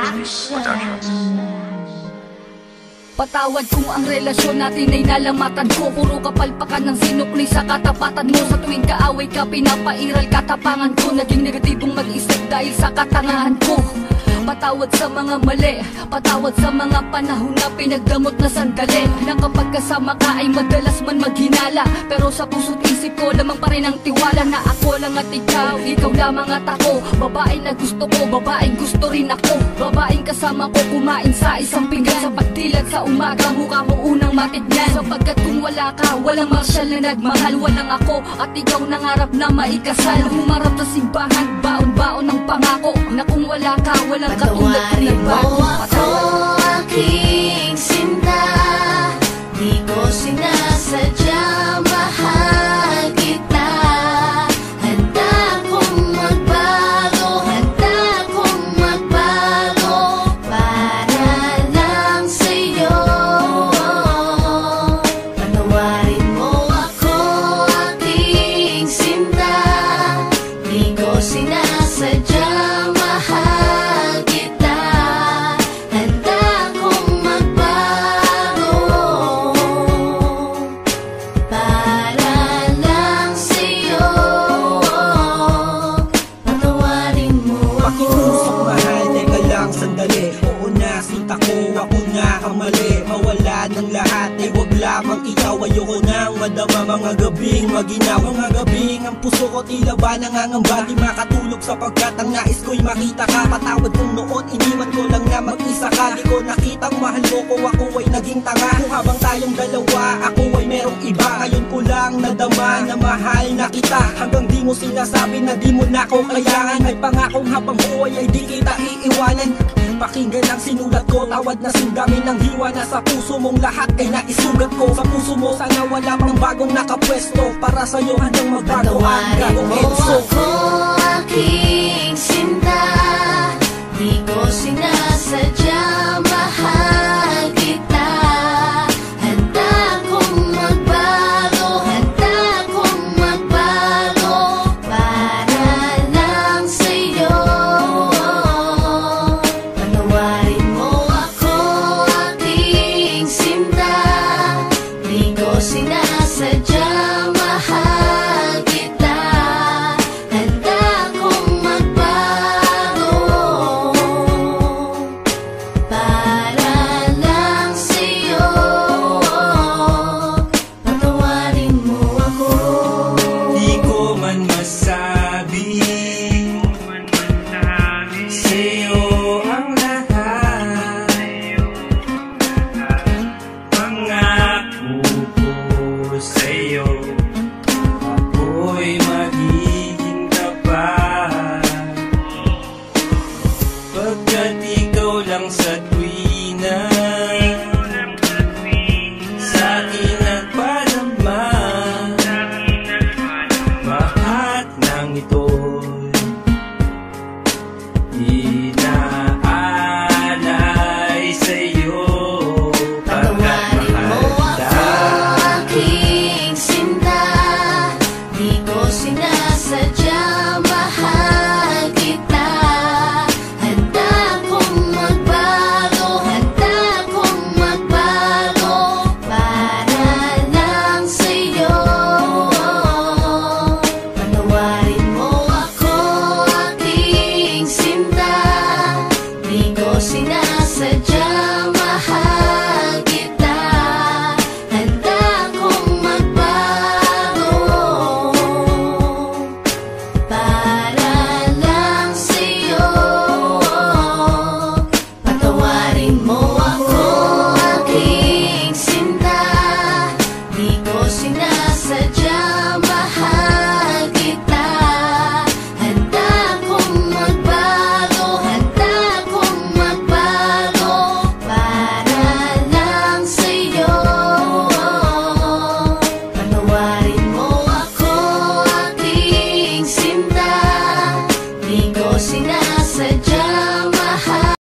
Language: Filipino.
Productions. Patawad kung ang relasyon natin ay nalamatan ko. Puro kapalpakan ng sinukli sa katapatan mo. Sa tuwing kaaway ka, pinapairal katapangan ko. Naging negatibong mag-isip dahil sa katangahan ko. Patawad sa mga mali, patawad sa mga panahon na pinagdamot na sandali. Na kapag kasama ka ay madalas man maghinala, pero sa puso't isip ko lamang pa rin ang tiwala na ako lang at ikaw lamang at ako. Babae na gusto ko, babaeng gusto rin ako. Babaeng kasama ko kumain sa isang pinggan. Sa pagdilat sa umaga, mukha mo unang matignan. Sapagkat kung wala ka, walang marsyal na nagmahal. Walang ako at ikaw nangarap na maikasal. Humarap sa simbahan, baon-baon ng pangako na kung wala ka, walang patawarin mo ako, aking sinta. Di ko sinasadya, mahal kita. Handa kong magbago, handa kong magbago para lang sa'yo. Patawarin mo ako, aking sinta. Di ko sinasadya, mahal kita. Handa kong magbago para lang sa'yo. Patawarin mo ako. Pakiusap mahal, teka lang sandali. Oo na, sinta ko, ako na ang mali. Mawala ng lahat, ay wag lamang ikaw. Ayoko nang madama mga gabing maginaw. Mga gabing ang puso ko tila ba nangangamba. Di makatulog sapagkat ang nais ko'y makita ka. Patawad kung noon iniwan ko lang na mag-isa ka. Di ko nakitang mahal mo ko, ako ay naging tanga. Kung habang tayong dalawa, ako ay merong iba. Ngayon ko lang nadama na mahal na kita. Hanggang di mo sinasabi na di mo na ko kailangan. Ay pangakong habang buhay ay di kita iiwanan. Pakinggan ang sinulat ko, tawad na singgamin ng hiwa na sa puso mong lahat ay naisugat ko. Sa puso mo sana wala pang bagong nakapwesto. Para sa'yo handang magbago ang Patawarin gagong mo Enzo. ako, aking sinta. Di ko sinasadya, mahal kita. Handa kong magbago, handa kong magbago para lang sa'yo. Patawarin mo ako, aking sinta. Di ko sinasadya, mahal kita. Handa kong magbago para lang sa'yo. Patawarin mo ako. Di ko man masabi sa'yo ang lahat. Pangako ko sa'yo, ako'y magiging tapat. Pagkat ikaw lang sa tuwina sa'kin nagpadama. Lahat ng ito'y inaalay sa'yo. Patawarin mo ako, aking sinta. Di ko sinasadya, mahal kita. Handa kong magbago, handa kong magbago para lang sa'yo. Patawarin mo ako, aking sinta. Di ko sinasadya, mahal kita. Handa kong magbago para lang sa'yo. Patawarin mo ako, aking sinta. Di ko sinasadya, mahal kita. Handa kong magbago, handa kong magbago para lang sa'yo. Patawarin mo ako, aking sinta. Di ko sinasadya,